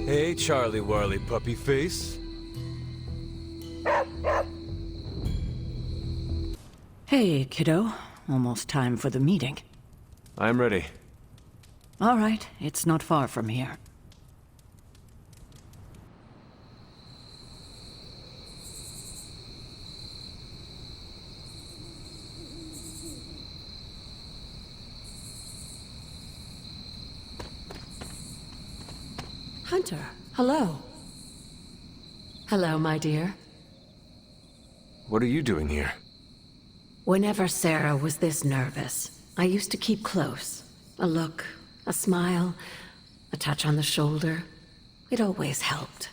Hey, Charlie Warley puppy face. Hey, kiddo. Almost time for the meeting. I'm ready. All right, it's not far from here. Hunter, hello. Hello, my dear. What are you doing here? Whenever Sarah was this nervous, I used to keep close. A look, a smile, a touch on the shoulder. It always helped.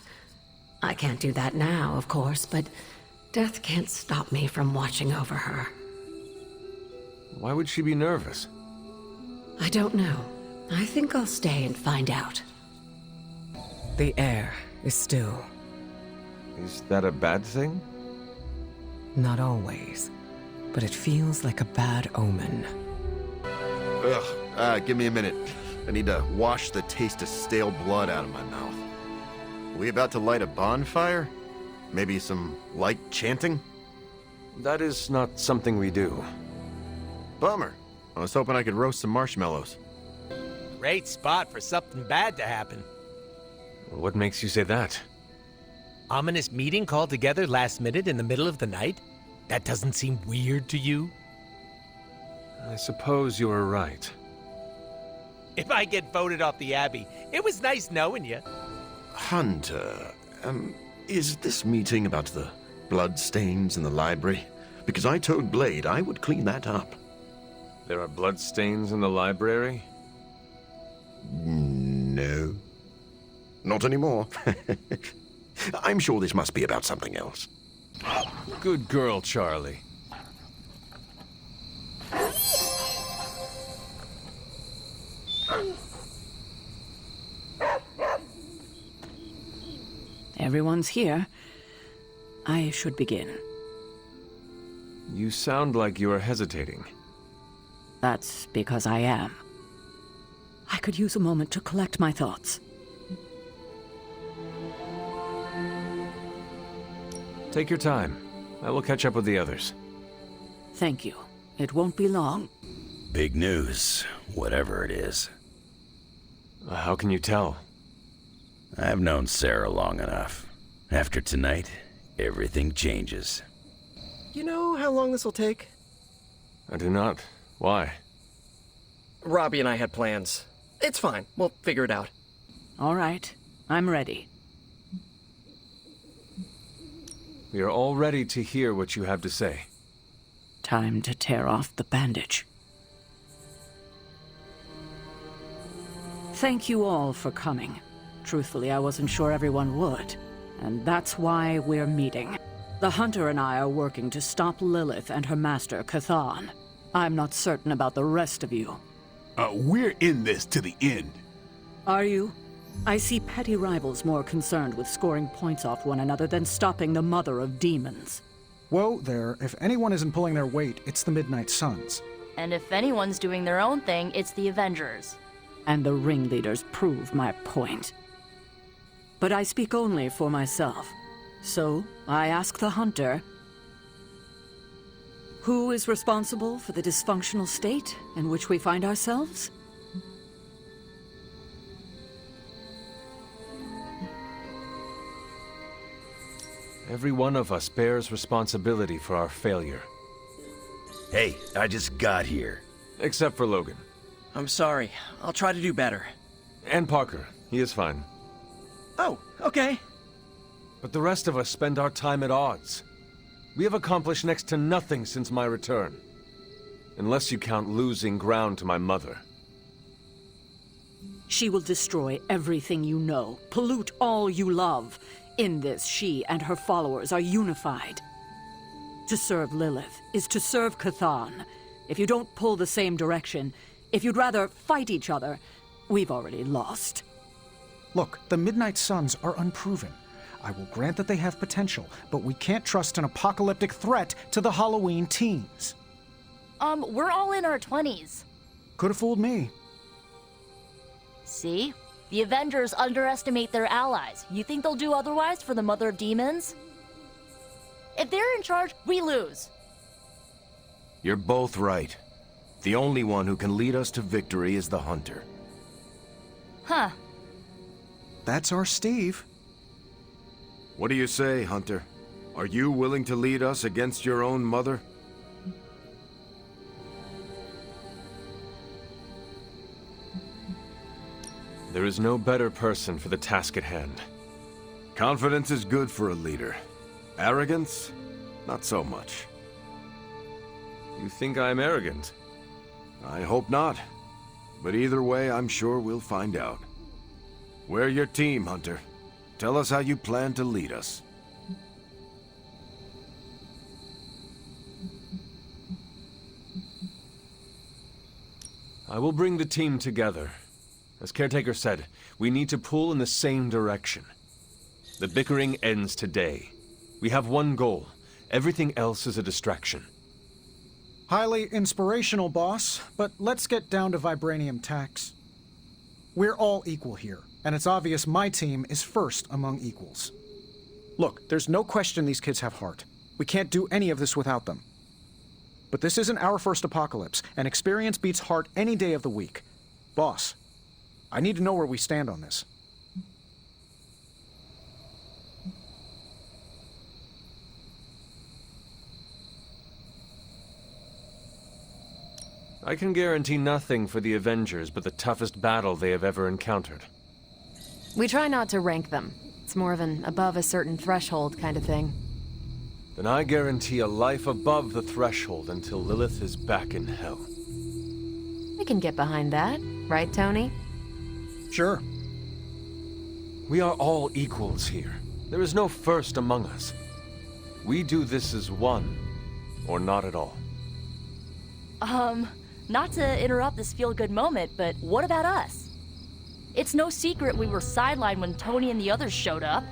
I can't do that now, of course, but death can't stop me from watching over her. Why would she be nervous? I don't know. I think I'll stay and find out. The air is still. Is that a bad thing? Not always, but it feels like a bad omen. Ugh, give me a minute. I need to wash the taste of stale blood out of my mouth. Are we about to light a bonfire? Maybe some light chanting? That is not something we do. Bummer. I was hoping I could roast some marshmallows. Great spot for something bad to happen. What makes you say that? Ominous meeting called together last minute in the middle of the night? That doesn't seem weird to you? I suppose you are right. If I get voted off the Abbey, it was nice knowing you. Hunter, is this meeting about the bloodstains in the library? Because I told Blade I would clean that up. There are bloodstains in the library? No. Not anymore. I'm sure this must be about something else. Good girl, Charlie. Everyone's here. I should begin. You sound like you are hesitating. That's because I am. I could use a moment to collect my thoughts. Take your time. I will catch up with the others. Thank you. It won't be long. Big news, whatever it is. How can you tell? I've known Sarah long enough. After tonight, everything changes. You know how long this will take? I do not. Why? Robbie and I had plans. It's fine. We'll figure it out. All right. I'm ready. We are all ready to hear what you have to say. Time to tear off the bandage. Thank you all for coming. Truthfully, I wasn't sure everyone would. And that's why we're meeting. The Hunter and I are working to stop Lilith and her master, Cathan. I'm not certain about the rest of you. We're in this to the end. Are you? I see petty rivals more concerned with scoring points off one another than stopping the mother of demons. Whoa there, if anyone isn't pulling their weight, it's the Midnight Suns. And if anyone's doing their own thing, it's the Avengers. And the ringleaders prove my point. But I speak only for myself. So, I ask the Hunter, who is responsible for the dysfunctional state in which we find ourselves? Every one of us bears responsibility for our failure. Hey, I just got here. Except for Logan. I'm sorry. I'll try to do better. And Parker. He is fine. Oh, okay. But the rest of us spend our time at odds. We have accomplished next to nothing since my return. Unless you count losing ground to my mother. She will destroy everything you know, pollute all you love. In this, she and her followers are unified. To serve Lilith is to serve Cathan. If you don't pull the same direction, if you'd rather fight each other, we've already lost. Look, the Midnight Suns are unproven. I will grant that they have potential, but we can't trust an apocalyptic threat to the Halloween teens. We're all in our 20s. Could have fooled me. See? The Avengers underestimate their allies. You think they'll do otherwise for the Mother of Demons? If they're in charge, we lose. You're both right. The only one who can lead us to victory is the Hunter. Huh. That's our Steve. What do you say, Hunter? Are you willing to lead us against your own mother? There is no better person for the task at hand. Confidence is good for a leader. Arrogance? Not so much. You think I'm arrogant? I hope not. But either way, I'm sure we'll find out. We're your team, Hunter. Tell us how you plan to lead us. I will bring the team together. As Caretaker said, we need to pull in the same direction. The bickering ends today. We have one goal. Everything else is a distraction. Highly inspirational, boss, but let's get down to vibranium tax. We're all equal here, and it's obvious my team is first among equals. Look, there's no question these kids have heart. We can't do any of this without them. But this isn't our first apocalypse, and experience beats heart any day of the week. Boss, I need to know where we stand on this. I can guarantee nothing for the Avengers but the toughest battle they have ever encountered. We try not to rank them. It's more of an above a certain threshold kind of thing. Then I guarantee a life above the threshold until Lilith is back in hell. We can get behind that, right, Tony? Sure. We are all equals here. There is no first among us. We do this as one, or not at all. Not to interrupt this feel-good moment, but what about us? It's no secret we were sidelined when Tony and the others showed up.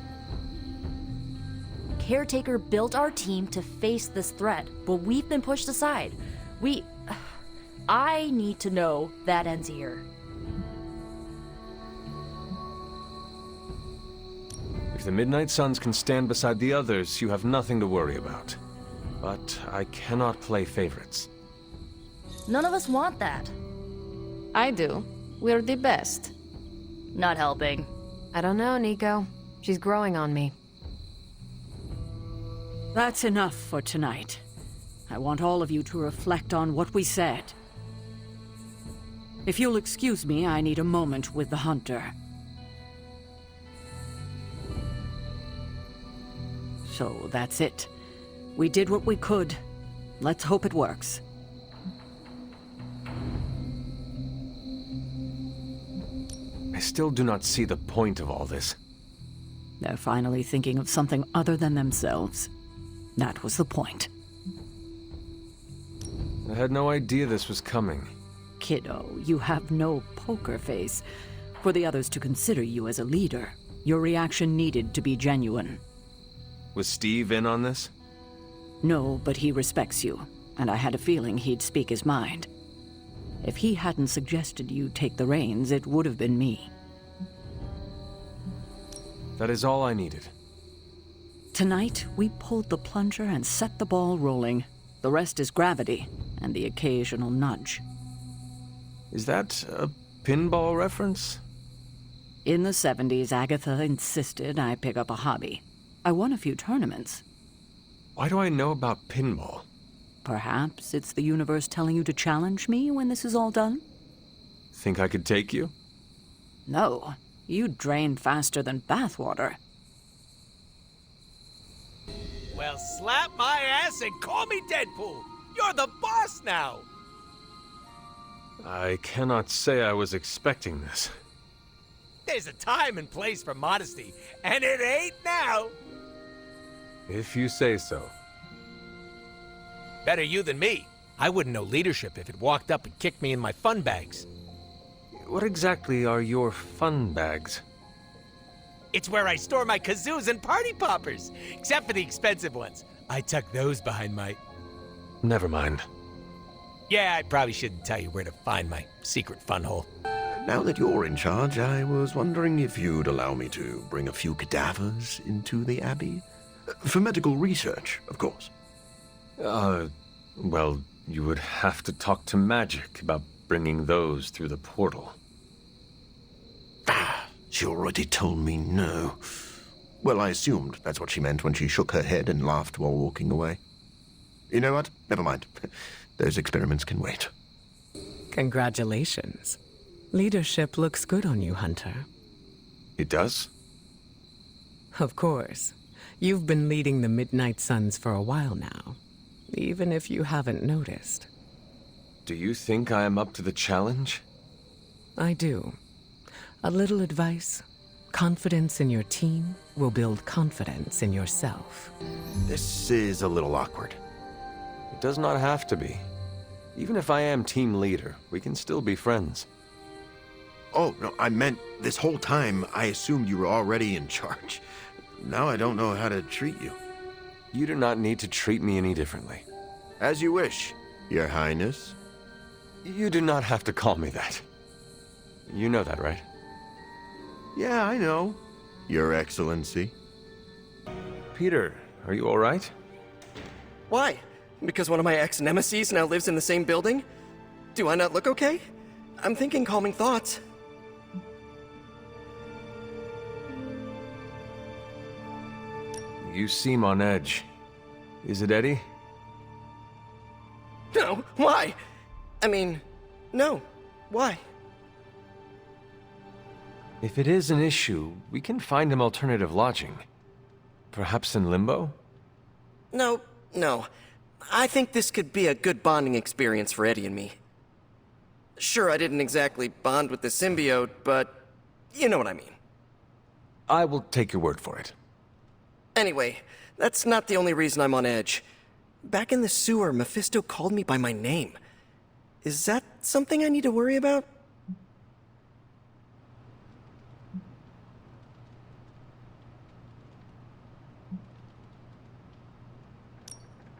Caretaker built our team to face this threat, but we've been pushed aside. I need to know that ends here. If the Midnight Suns can stand beside the others, you have nothing to worry about. But I cannot play favorites. None of us want that. I do. We're the best. Not helping. I don't know, Nico. She's growing on me. That's enough for tonight. I want all of you to reflect on what we said. If you'll excuse me, I need a moment with the Hunter. So that's it. We did what we could. Let's hope it works. I still do not see the point of all this. They're finally thinking of something other than themselves. That was the point. I had no idea this was coming. Kiddo, you have no poker face. For the others to consider you as a leader, your reaction needed to be genuine. Was Steve in on this? No, but he respects you, and I had a feeling he'd speak his mind. If he hadn't suggested you take the reins, it would have been me. That is all I needed. Tonight, we pulled the plunger and set the ball rolling. The rest is gravity, and the occasional nudge. Is that a pinball reference? In the 70s, Agatha insisted I pick up a hobby. I won a few tournaments. Why do I know about pinball? Perhaps it's the universe telling you to challenge me when this is all done? Think I could take you? No. You drain faster than bathwater. Well, slap my ass and call me Deadpool. You're the boss now. I cannot say I was expecting this. There's a time and place for modesty, and it ain't now. If you say so. Better you than me. I wouldn't know leadership if it walked up and kicked me in my fun bags. What exactly are your fun bags? It's where I store my kazoos and party poppers, except for the expensive ones. I tuck those behind my... Never mind. Yeah, I probably shouldn't tell you where to find my secret fun hole. Now that you're in charge, I was wondering if you'd allow me to bring a few cadavers into the Abbey. For medical research, of course. Well, you would have to talk to Magic about bringing those through the portal. She already told me no. Well, I assumed that's what she meant when she shook her head and laughed while walking away. You know what? Never mind. Those experiments can wait. Congratulations. Leadership looks good on you, Hunter. It does? Of course. You've been leading the Midnight Suns for a while now, even if you haven't noticed. Do you think I am up to the challenge? I do. A little advice. Confidence in your team will build confidence in yourself. This is a little awkward. It does not have to be. Even if I am team leader, we can still be friends. Oh, no, I meant this whole time I assumed you were already in charge. Now I don't know how to treat you. You do not need to treat me any differently. As you wish, Your Highness. You do not have to call me that. You know that, right? Yeah, I know. Your Excellency. Peter, are you all right? Why? Because one of my ex-nemesis now lives in the same building? Do I not look okay? I'm thinking calming thoughts. You seem on edge. Is it Eddie? No, why? I mean, no. Why? If it is an issue, we can find him alternative lodging. Perhaps in Limbo? No. I think this could be a good bonding experience for Eddie and me. Sure, I didn't exactly bond with the symbiote, but you know what I mean. I will take your word for it. Anyway, that's not the only reason I'm on edge. Back in the sewer, Mephisto called me by my name. Is that something I need to worry about?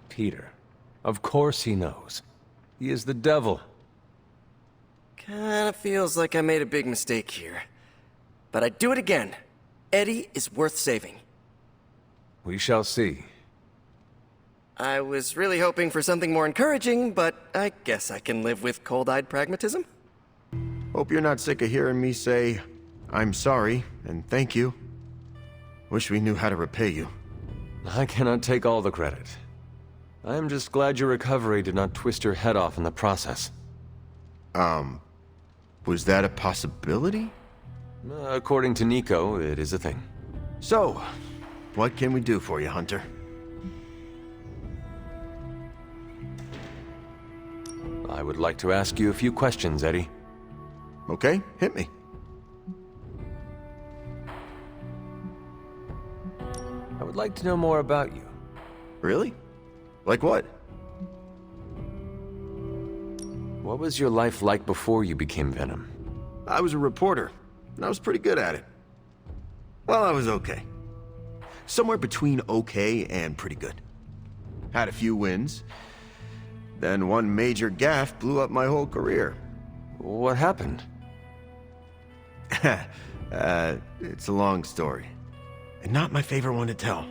Peter. Of course he knows. He is the devil. Kinda feels like I made a big mistake here. But I'd do it again. Eddie is worth saving. We shall see. I was really hoping for something more encouraging, but I guess I can live with cold-eyed pragmatism. Hope you're not sick of hearing me say, I'm sorry, and thank you. Wish we knew how to repay you. I cannot take all the credit. I am just glad your recovery did not twist your head off in the process. Was that a possibility? According to Nico, it is a thing. So, what can we do for you, Hunter? I would like to ask you a few questions, Eddie. Okay, hit me. I would like to know more about you. Really? Like what? What was your life like before you became Venom? I was a reporter, and I was pretty good at it. Well, I was okay. Somewhere between okay and pretty good. Had a few wins. Then one major gaffe blew up my whole career. What happened? It's a long story. And not my favorite one to tell.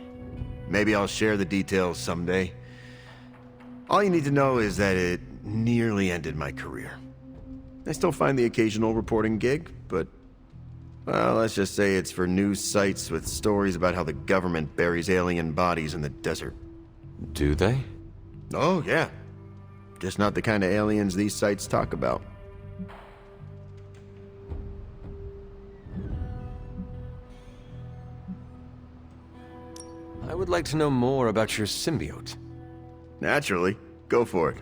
Maybe I'll share the details someday. All you need to know is that it nearly ended my career. I still find the occasional reporting gig, but, well, let's just say it's for news sites with stories about how the government buries alien bodies in the desert. Do they? Oh, yeah. Just not the kind of aliens these sites talk about. I would like to know more about your symbiote. Naturally. Go for it.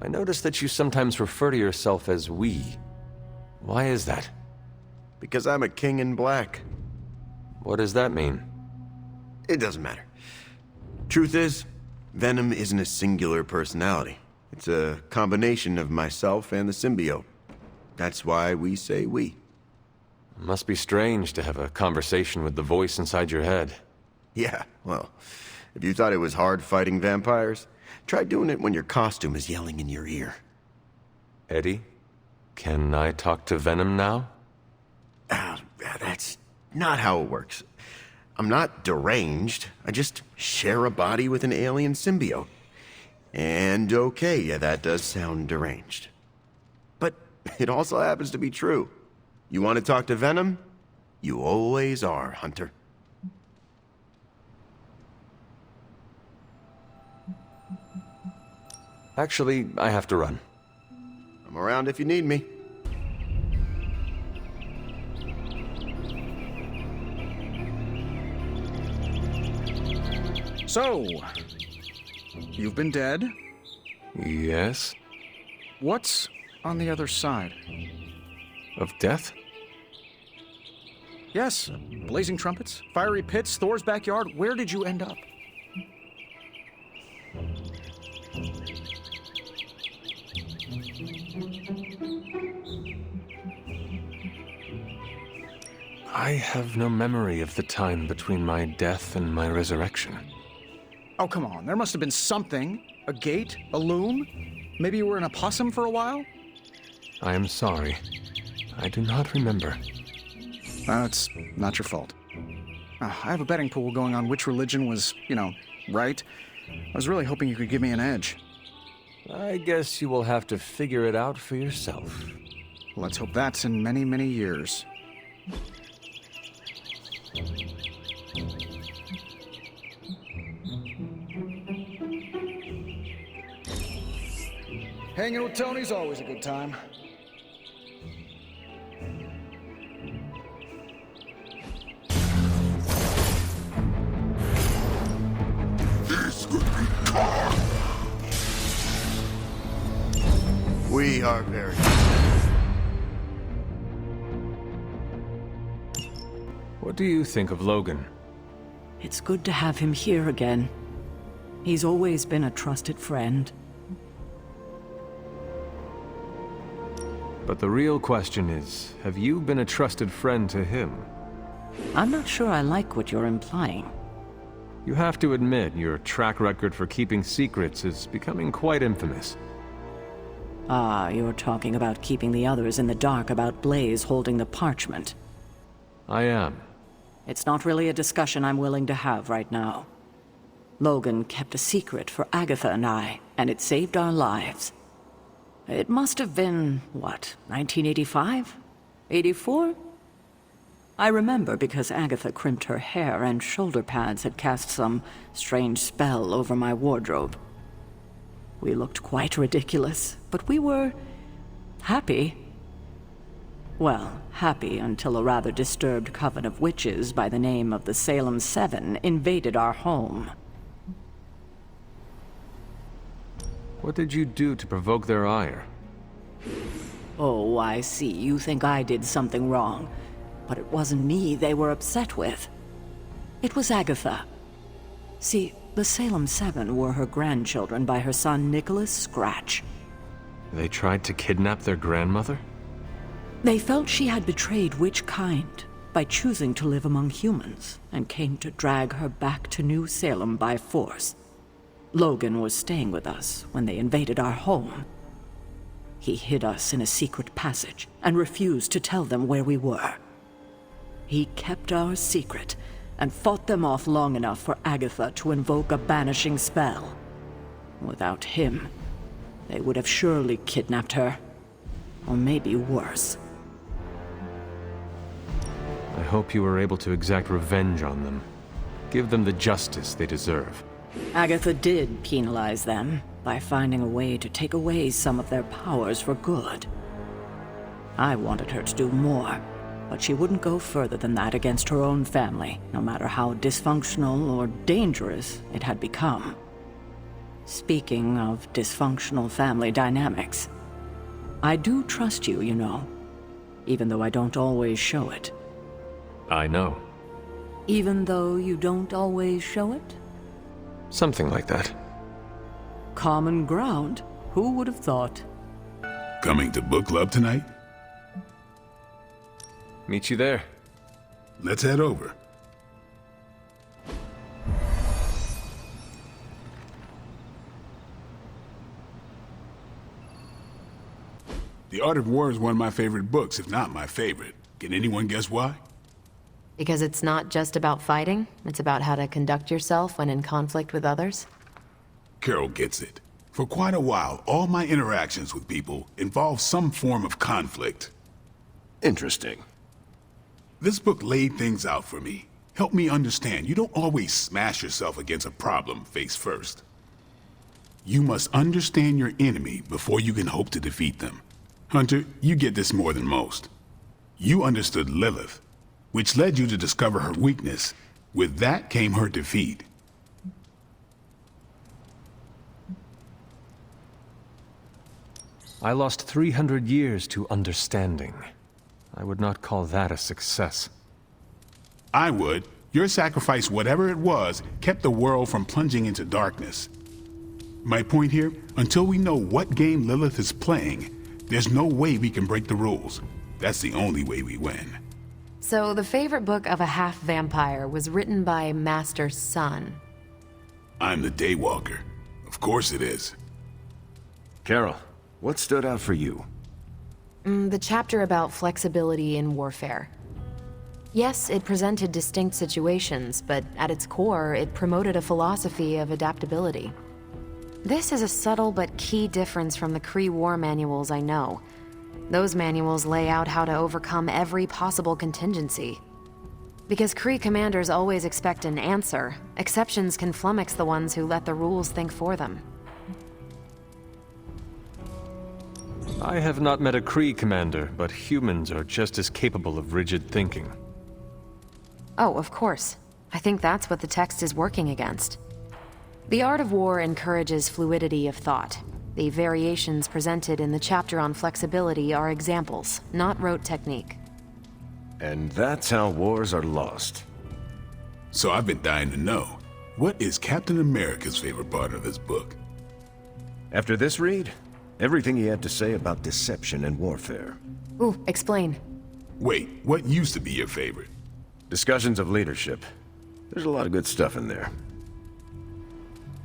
I noticed that you sometimes refer to yourself as we. Why is that? Because I'm a king in black. What does that mean? It doesn't matter. Truth is, Venom isn't a singular personality. It's a combination of myself and the symbiote. That's why we say we. It must be strange to have a conversation with the voice inside your head. Yeah, well, if you thought it was hard fighting vampires, Try doing it when your costume is yelling in your ear. Eddie, can I talk to Venom now? That's not how it works. I'm not deranged. I just share a body with an alien symbiote. And okay, yeah, that does sound deranged. But it also happens to be true. You want to talk to Venom? You always are, Hunter. Actually, I have to run. I'm around if you need me. So, you've been dead? Yes? What's on the other side? Of death? Yes, blazing trumpets, fiery pits, Thor's backyard. Where did you end up? I have no memory of the time between my death and my resurrection. Oh, come on. There must have been something. A gate? A loom? Maybe you were in a possum for a while? I am sorry. I do not remember. It's not your fault. I have a betting pool going on which religion was, right. I was really hoping you could give me an edge. I guess you will have to figure it out for yourself. Let's hope that's in many, many years. Hanging with Tony's always a good time. This could be gone. We are very... What do you think of Logan? It's good to have him here again. He's always been a trusted friend. But the real question is, have you been a trusted friend to him? I'm not sure I like what you're implying. You have to admit, your track record for keeping secrets is becoming quite infamous. Ah, you're talking about keeping the others in the dark about Blaze holding the parchment. I am. It's not really a discussion I'm willing to have right now. Logan kept a secret for Agatha and I, and it saved our lives. It must have been, 1985? 84? I remember because Agatha crimped her hair and shoulder pads had cast some strange spell over my wardrobe. We looked quite ridiculous, but we were happy. Well, happy until a rather disturbed coven of witches by the name of the Salem Seven invaded our home. What did you do to provoke their ire? Oh, I see. You think I did something wrong. But it wasn't me they were upset with. It was Agatha. See, the Salem Seven were her grandchildren by her son Nicholas Scratch. They tried to kidnap their grandmother? They felt she had betrayed which kind by choosing to live among humans, and came to drag her back to New Salem by force. Logan was staying with us when they invaded our home. He hid us in a secret passage and refused to tell them where we were. He kept our secret and fought them off long enough for Agatha to invoke a banishing spell. Without him, they would have surely kidnapped her. Or maybe worse. I hope you were able to exact revenge on them. Give them the justice they deserve. Agatha did penalize them by finding a way to take away some of their powers for good. I wanted her to do more, but she wouldn't go further than that against her own family, no matter how dysfunctional or dangerous it had become. Speaking of dysfunctional family dynamics, I do trust you, you know, even though I don't always show it. I know. Even though you don't always show it? Something like that. Common ground. Who would have thought? Coming to book club tonight? Meet you there. Let's head over. The Art of War is one of my favorite books, if not my favorite. Can anyone guess why? Because it's not just about fighting, it's about how to conduct yourself when in conflict with others? Carol gets it. For quite a while, all my interactions with people involve some form of conflict. Interesting. This book laid things out for me. Helped me understand you don't always smash yourself against a problem face first. You must understand your enemy before you can hope to defeat them. Hunter, you get this more than most. You understood Lilith, which led you to discover her weakness. With that came her defeat. I lost 300 years to understanding. I would not call that a success. I would. Your sacrifice, whatever it was, kept the world from plunging into darkness. My point here, until we know what game Lilith is playing, there's no way we can break the rules. That's the only way we win. So the favorite book of a half-vampire was written by Master's son. I'm the Daywalker. Of course it is. Carol, what stood out for you? The chapter about flexibility in warfare. Yes, it presented distinct situations, but at its core, it promoted a philosophy of adaptability. This is a subtle but key difference from the Kree war manuals I know. Those manuals lay out how to overcome every possible contingency. Because Kree commanders always expect an answer, exceptions can flummox the ones who let the rules think for them. I have not met a Kree commander, but humans are just as capable of rigid thinking. Oh, of course. I think that's what the text is working against. The Art of War encourages fluidity of thought. The variations presented in the chapter on flexibility are examples, not rote technique. And that's how wars are lost. So I've been dying to know, what is Captain America's favorite part of this book? After this read, everything he had to say about deception and warfare. Ooh, explain. Wait, what used to be your favorite? Discussions of leadership. There's a lot of good stuff in there.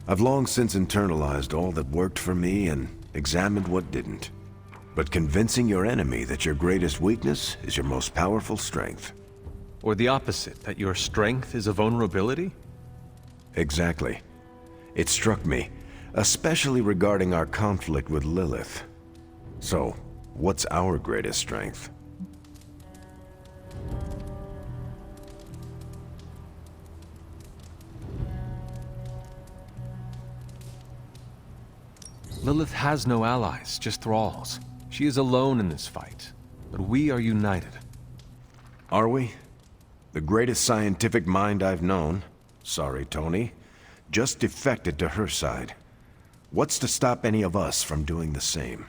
I've long since internalized all that worked for me and examined what didn't. But convincing your enemy that your greatest weakness is your most powerful strength. Or the opposite, that your strength is a vulnerability? Exactly. It struck me, especially regarding our conflict with Lilith. So, what's our greatest strength? Lilith has no allies, just thralls. She is alone in this fight, but we are united. Are we? The greatest scientific mind I've known, sorry Tony, just defected to her side. What's to stop any of us from doing the same?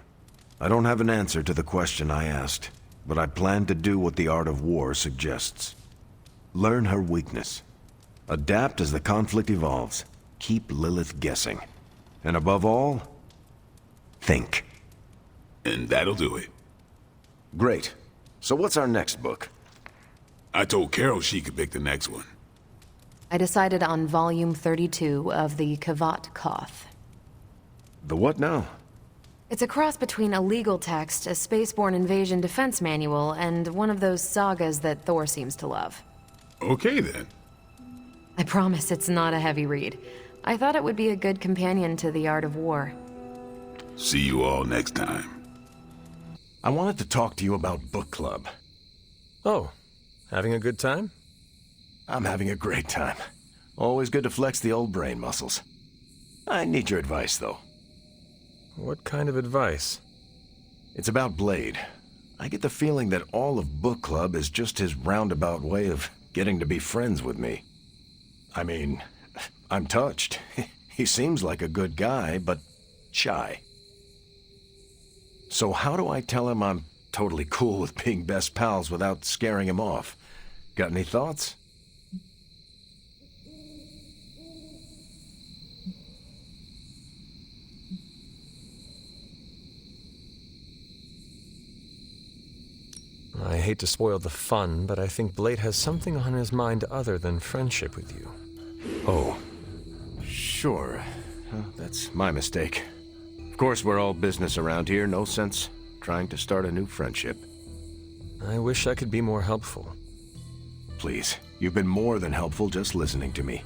I don't have an answer to the question I asked, but I plan to do what the Art of War suggests. Learn her weakness. Adapt as the conflict evolves. Keep Lilith guessing. And above all, think. And that'll do it. Great. So what's our next book? I told Carol she could pick the next one. I decided on volume 32 of the Kavat Koth. The what now? It's a cross between a legal text, a spaceborne invasion defense manual, and one of those sagas that Thor seems to love. Okay then. I promise it's not a heavy read. I thought it would be a good companion to the Art of War. See you all next time. I wanted to talk to you about book club. Oh, having a good time? I'm having a great time. Always good to flex the old brain muscles. I need your advice, though. What kind of advice? It's about Blade. I get the feeling that all of book club is just his roundabout way of getting to be friends with me. I mean, I'm touched. He seems like a good guy, but shy. So how do I tell him I'm totally cool with being best pals without scaring him off? Got any thoughts? I hate to spoil the fun, but I think Blade has something on his mind other than friendship with you. Oh, sure. That's my mistake. Of course, we're all business around here, no sense trying to start a new friendship. I wish I could be more helpful. Please, you've been more than helpful just listening to me.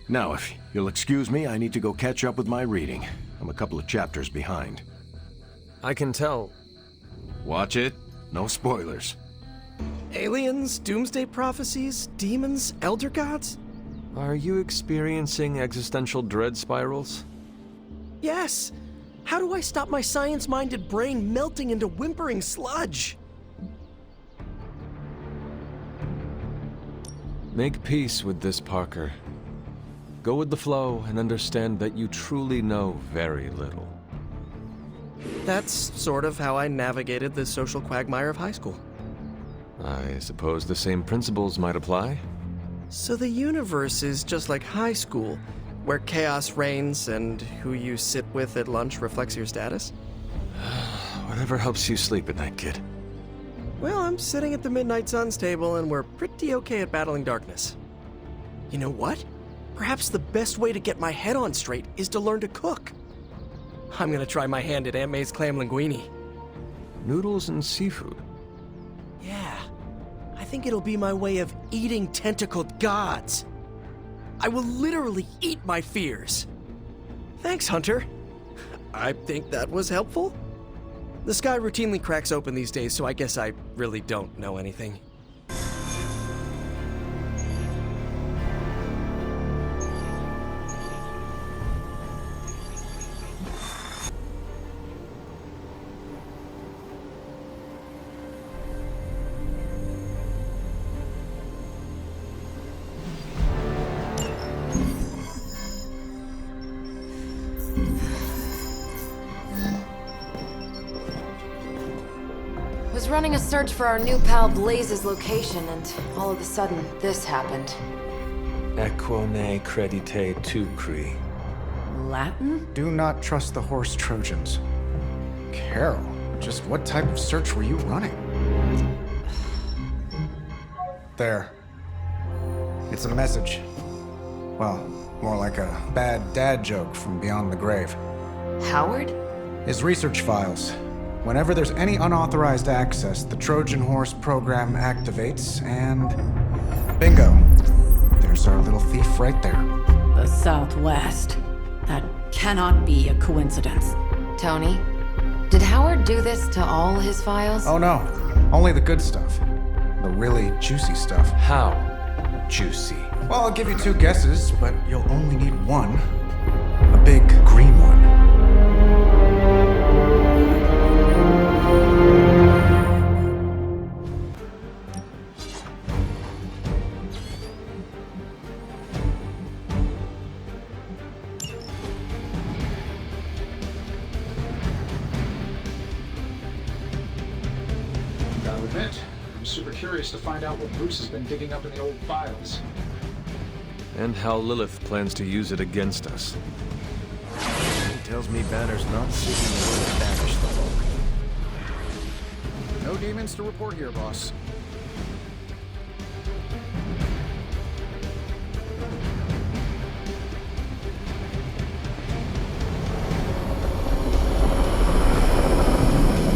Now, if you'll excuse me, I need to go catch up with my reading. I'm a couple of chapters behind. I can tell. Watch it. No spoilers. Aliens, doomsday prophecies, demons, elder gods? Are you experiencing existential dread spirals? Yes! How do I stop my science-minded brain melting into whimpering sludge? Make peace with this, Parker. Go with the flow and understand that you truly know very little. That's sort of how I navigated the social quagmire of high school. I suppose the same principles might apply. So the universe is just like high school, where chaos reigns and who you sit with at lunch reflects your status? Whatever helps you sleep at night, kid. Well, I'm sitting at the Midnight Suns table and we're pretty okay at battling darkness. You know what? Perhaps the best way to get my head on straight is to learn to cook. I'm gonna try my hand at Aunt May's clam linguine. Noodles and seafood. Yeah, I think it'll be my way of eating tentacled gods. I will literally eat my fears. Thanks, Hunter. I think that was helpful. The sky routinely cracks open these days, so I guess I really don't know anything. Was running a search for our new pal Blaze's location, and all of a sudden, this happened. Equone credite tucri. Latin? Do not trust the horse Trojans. Carol, just what type of search were you running? There. It's a message. Well, more like a bad dad joke from beyond the grave. Howard? His research files. Whenever there's any unauthorized access, the Trojan Horse program activates, and bingo. There's our little thief right there. The Southwest. That cannot be a coincidence. Tony, did Howard do this to all his files? Oh no, only the good stuff. The really juicy stuff. How juicy? Well, I'll give you two guesses, but you'll only need one. A big green one. I'll admit, I'm super curious to find out what Bruce has been digging up in the old files. And how Lilith plans to use it against us. He tells me Banner's not seeking a way to banish the Hulk. No demons to report here, boss.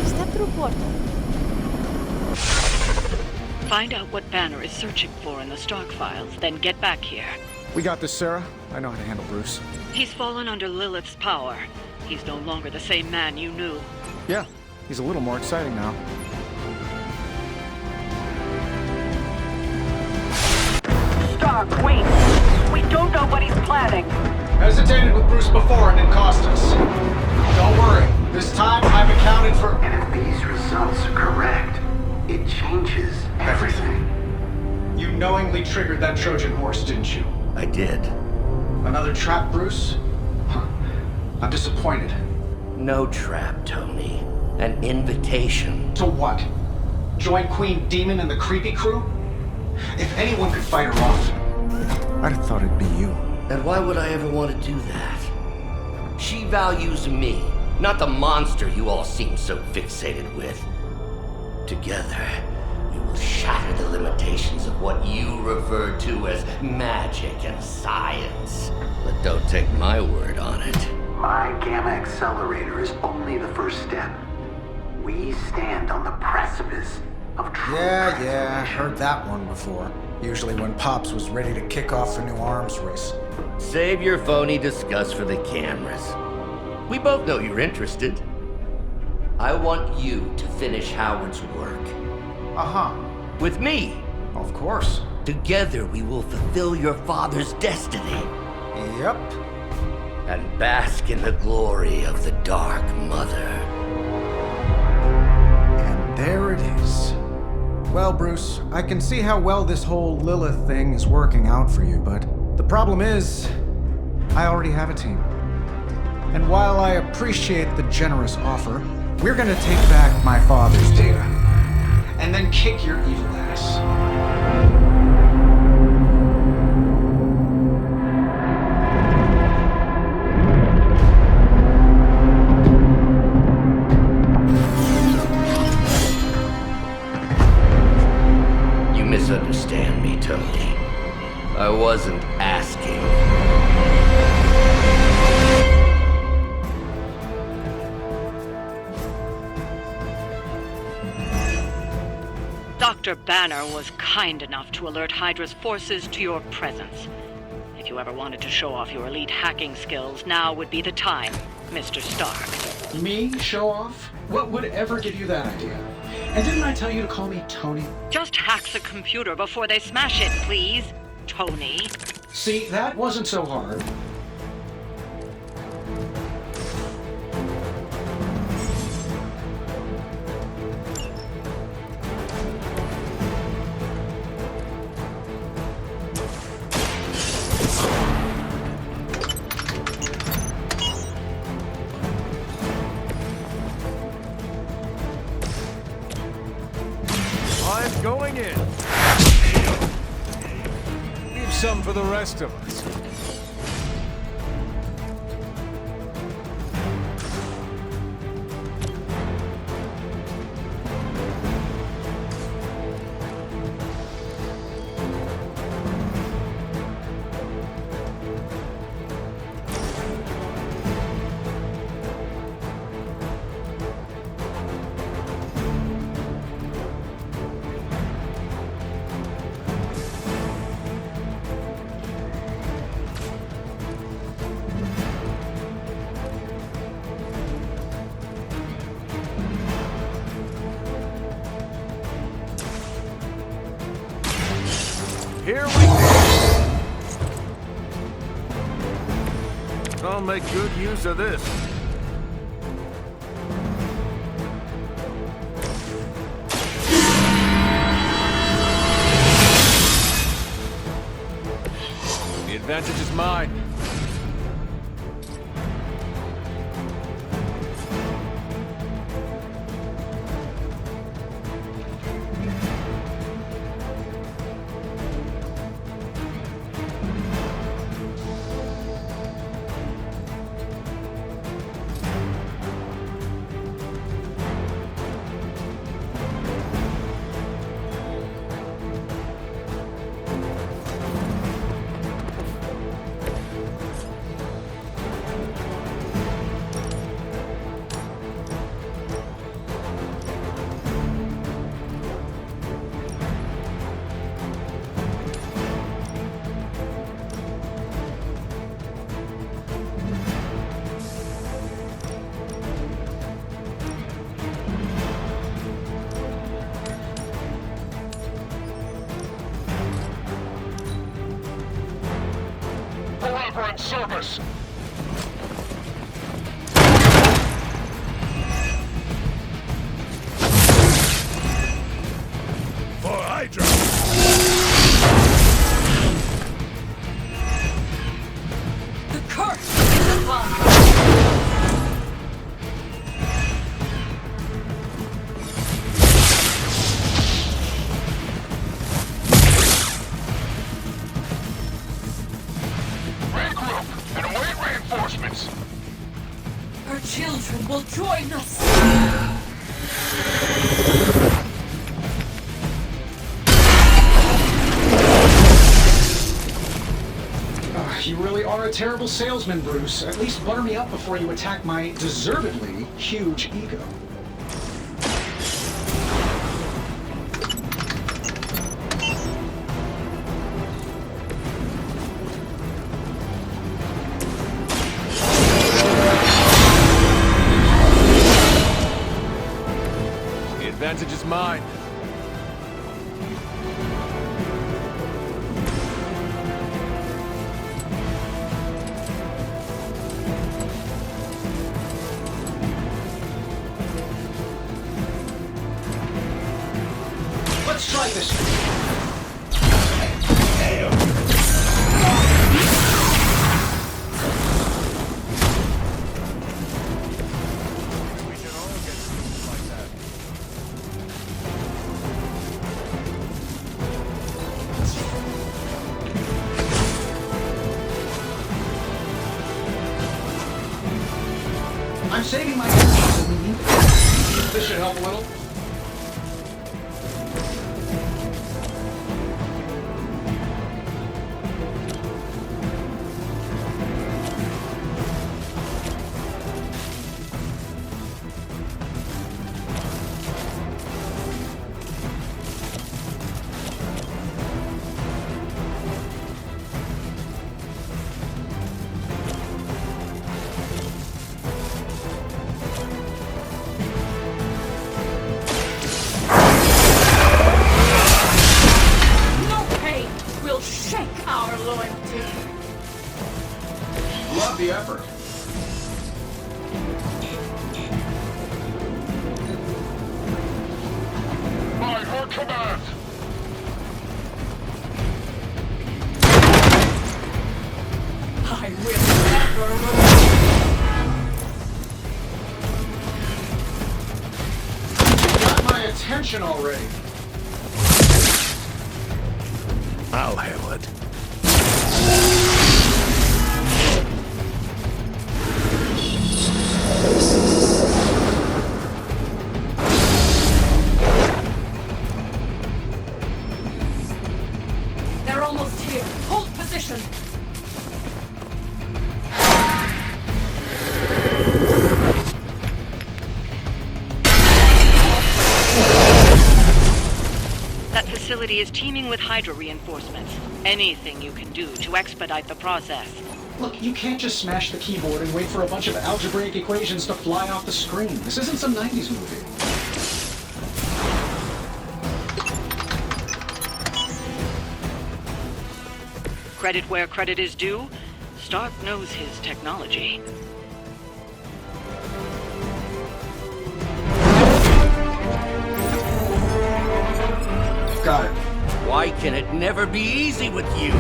Step through portal. Find out what Banner is searching for in the Stark files, then get back here. We got this, Sarah. I know how to handle Bruce. He's fallen under Lilith's power. He's no longer the same man you knew. Yeah, he's a little more exciting now. Stark, wait! We don't know what he's planning. Hesitated with Bruce before and it cost us. Don't worry. This time I've accounted for... And if these results are correct, it changes everything. You knowingly triggered that Trojan horse, didn't you? I did. Another trap, Bruce? Huh. I'm disappointed. No trap, Tony. An invitation. To what? Join Queen Demon and the creepy crew? If anyone could fight her off, I'd have thought it'd be you. And why would I ever want to do that? She values me, not the monster you all seem so fixated with. Together, we will shatter the limitations of what you refer to as magic and science. But don't take my word on it. My gamma accelerator is only the first step. We stand on the precipice of true Yeah, heard that one before. Usually when Pops was ready to kick off a new arms race. Save your phony disgust for the cameras. We both know you're interested. I want you to finish Howard's work. Uh-huh. With me. Of course. Together we will fulfill your father's destiny. Yep. And bask in the glory of the Dark Mother. And there it is. Well, Bruce, I can see how well this whole Lilith thing is working out for you, but the problem is, I already have a team. And while I appreciate the generous offer, we're gonna take back my father's data, and then kick your evil ass. You misunderstand me, Tony. I wasn't asking. Dr. Banner was kind enough to alert Hydra's forces to your presence. If you ever wanted to show off your elite hacking skills, now would be the time, Mr. Stark. Me? Show off? What would ever give you that idea? And didn't I tell you to call me Tony? Just hack the computer before they smash it, please, Tony. See, that wasn't so hard. I'm going in. Leave some for the rest of us. Here we go. I'll make good use of this. The advantage is mine. Elaborate service. For Hydra. The curse is upon Regroup and await reinforcements. Her children will join us. You really are a terrible salesman, Bruce. At least butter me up before you attack my deservedly huge ego. advantage is mine. Let's try this. I'm saving my energy. This should help a little. Love the effort. By her command. I will never Got my attention already. I'll handle it. They're almost here. Hold position. That facility is teeming with Hydra reinforcements. Anything you can do to expedite the process. Look, you can't just smash the keyboard and wait for a bunch of algebraic equations to fly off the screen. This isn't some 90s movie. Credit where credit is due, Stark knows his technology. Got it. Why can it never be easy with you?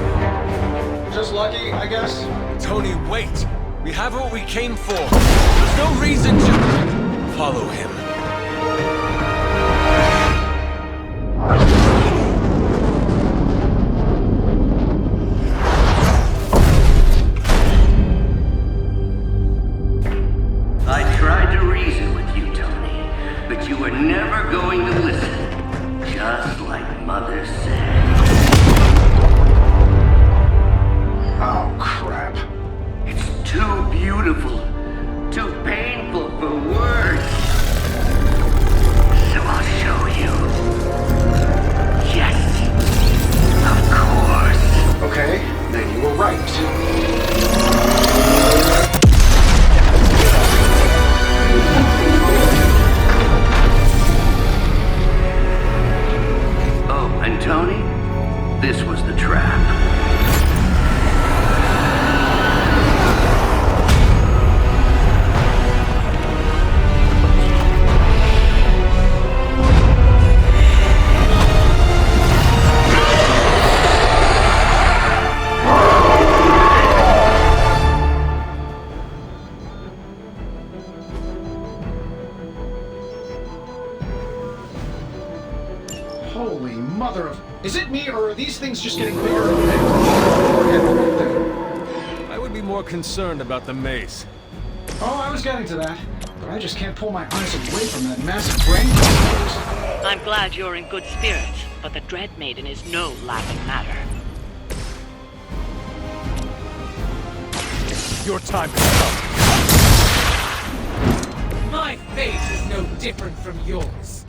Just lucky, I guess. Tony, wait! We have what we came for. There's no reason to follow him. I tried to reason with you, Tony, but you were never going to listen. Just like Mother said. Oh, crap. It's too beautiful, too painful for words. So I'll show you. Yes, of course. Okay, then you were right. Oh, and Tony, this was the trap. Holy mother of... Is it me, or are these things just getting bigger and bigger? I would be more concerned about the mace. Oh, I was getting to that. But I just can't pull my eyes away from that massive brain of yours. I'm glad you're in good spirits, but the Dread Maiden is no laughing matter. Your time has come. My fate is no different from yours.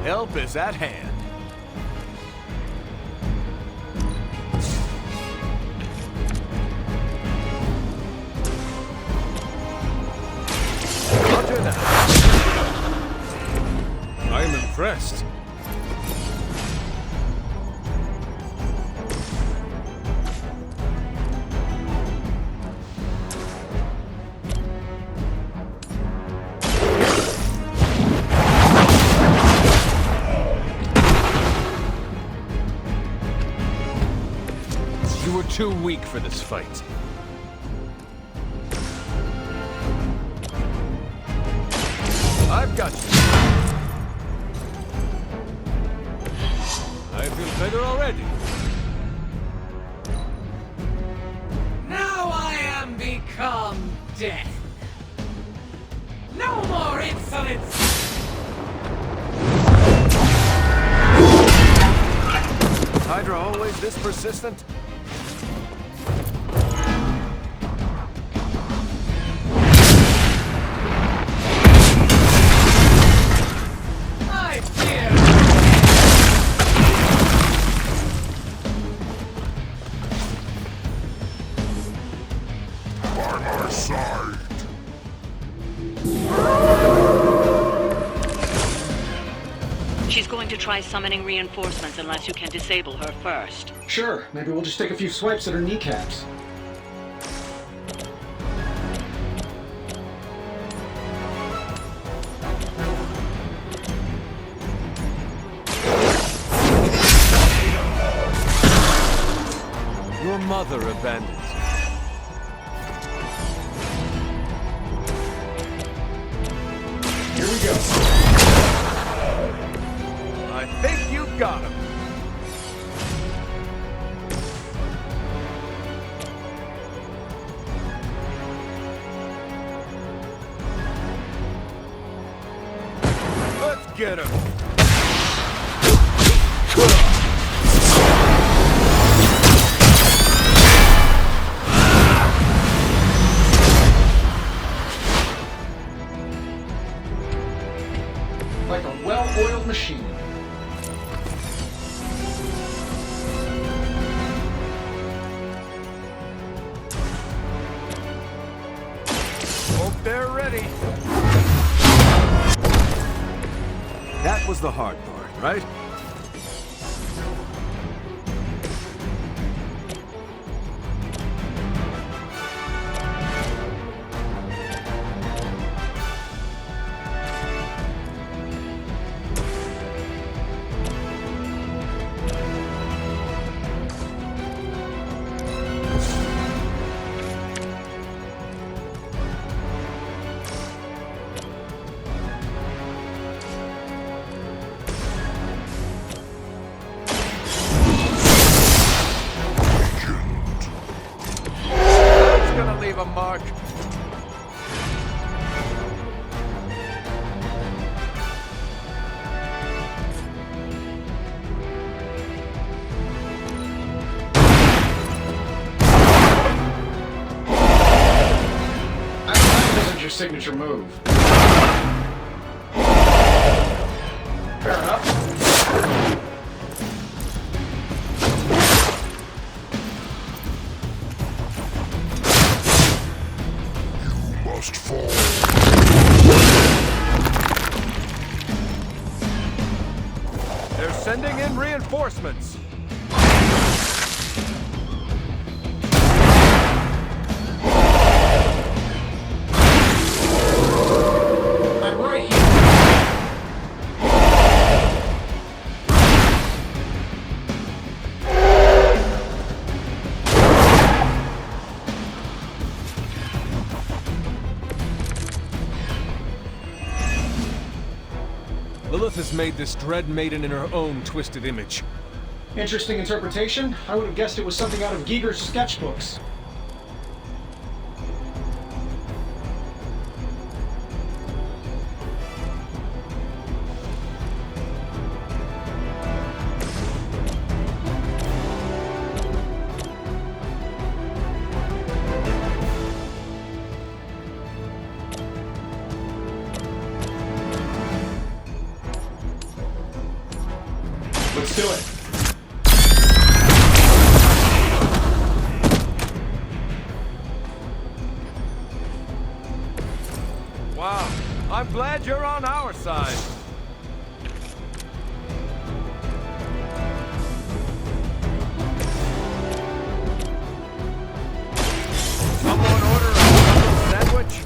Help is at hand. Roger that. I'm impressed. You were too weak for this fight. I've got you. I feel better already. Now I am become death. No more insolence! Hydra always this persistent? I fear. By my side. She's going to try summoning reinforcements unless you can disable her first. Sure, maybe we'll just take a few swipes at her kneecaps. Your mother abandoned you. Here we go. I think you got him. Let's get him. Like a well-oiled machine. Hope they're ready. That was the hard part, right? That's gonna leave a mark. That isn't your signature move. Fair enough. Must fall. They're sending in reinforcements. I'm right here. Lilith has made this Dread Maiden in her own twisted image. Interesting interpretation. I would have guessed it was something out of Giger's sketchbooks. Let's do it. Wow, I'm glad you're on our side. Someone order a double sandwich?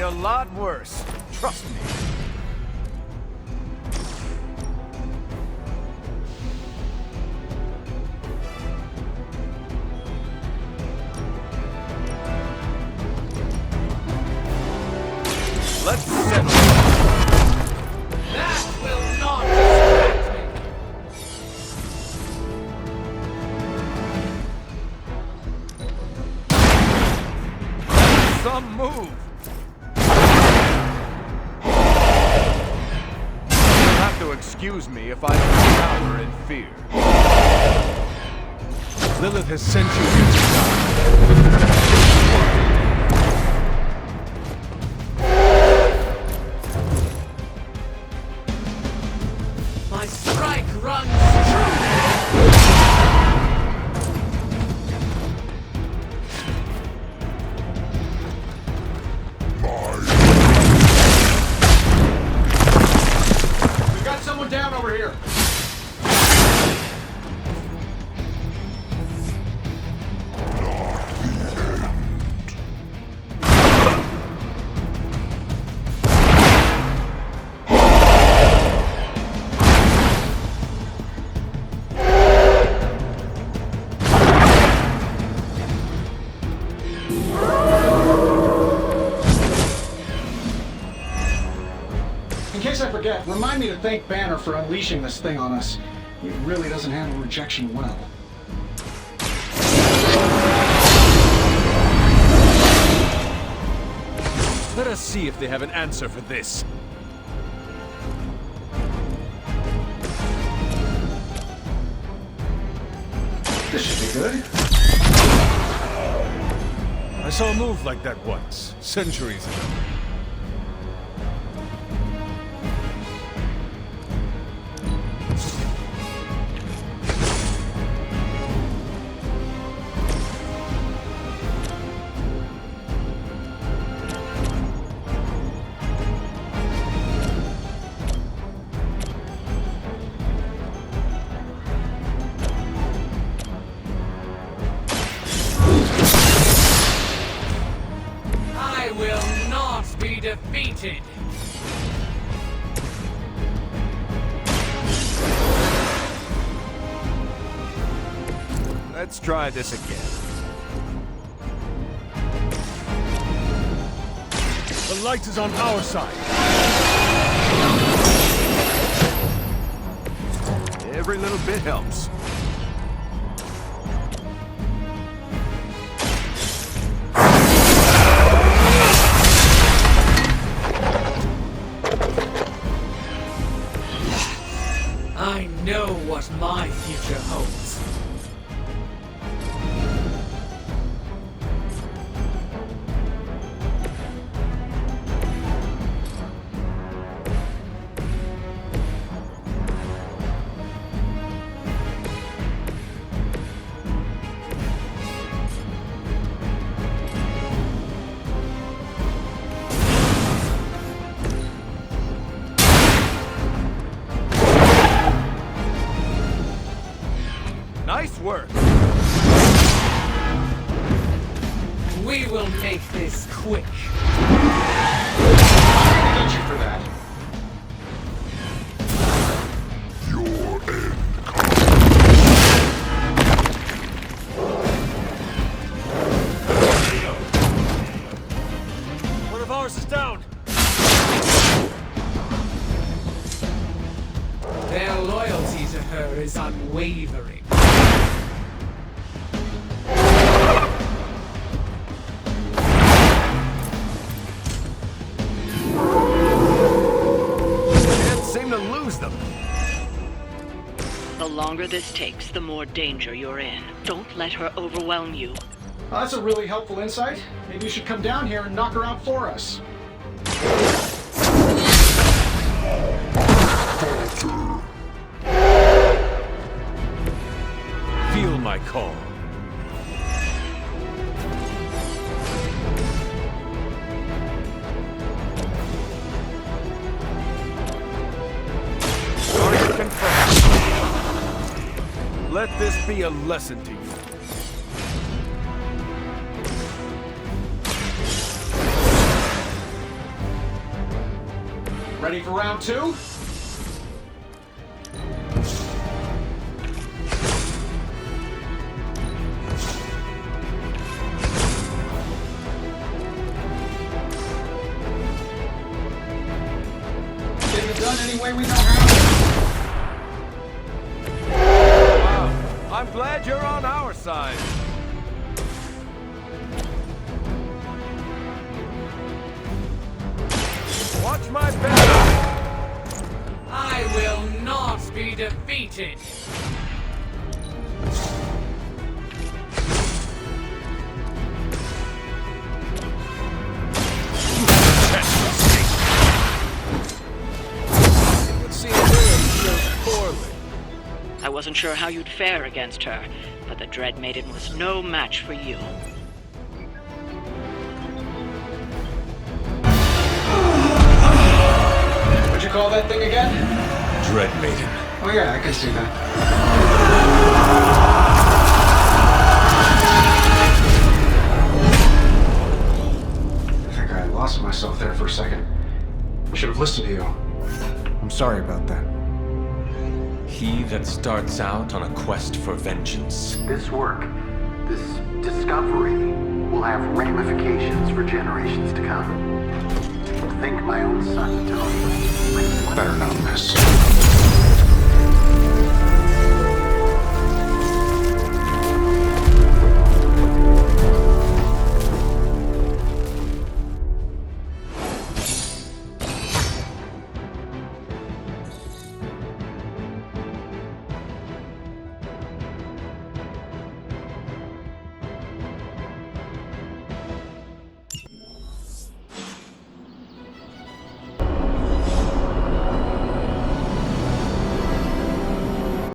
A lot worse. Trust me. Let's settle. That will not distract me. That's some move. Excuse me if I don't cower in fear. Lilith has sent you here to die. My strike runs true. Someone down over here. In case I forget, remind me to thank Banner for unleashing this thing on us. He really doesn't handle rejection well. Let us see if they have an answer for this. This should be good. I saw a move like that once, centuries ago. I will not be defeated. Let's try this again. The light is on our side. Every little bit helps. I know what my future holds. Nice work. We will make this quick. I'm gonna get you for that. Your end loyalty to her is unwavering. Can't seem to lose them. The longer this takes, the more danger you're in. Don't let her overwhelm you. Well, that's a really helpful insight. Maybe you should come down here and knock her out for us. Feel my call. Target confirmed. Let this be a lesson to you. Ready for round 2? Getting it done any way we know how. Wow, I'm glad you're on our side. Watch my back. I will not be defeated. It would seem Lilith chose poorly. I wasn't sure how you'd fare against her, but the Dread Maiden was no match for you. What'd you call that thing again? Dread Maiden. Oh yeah, I can see that. I think I lost myself there for a second. I should have listened to you. I'm sorry about that. He that starts out on a quest for vengeance. This work, this discovery, will have ramifications for generations to come. Think my own son told me. Better known this.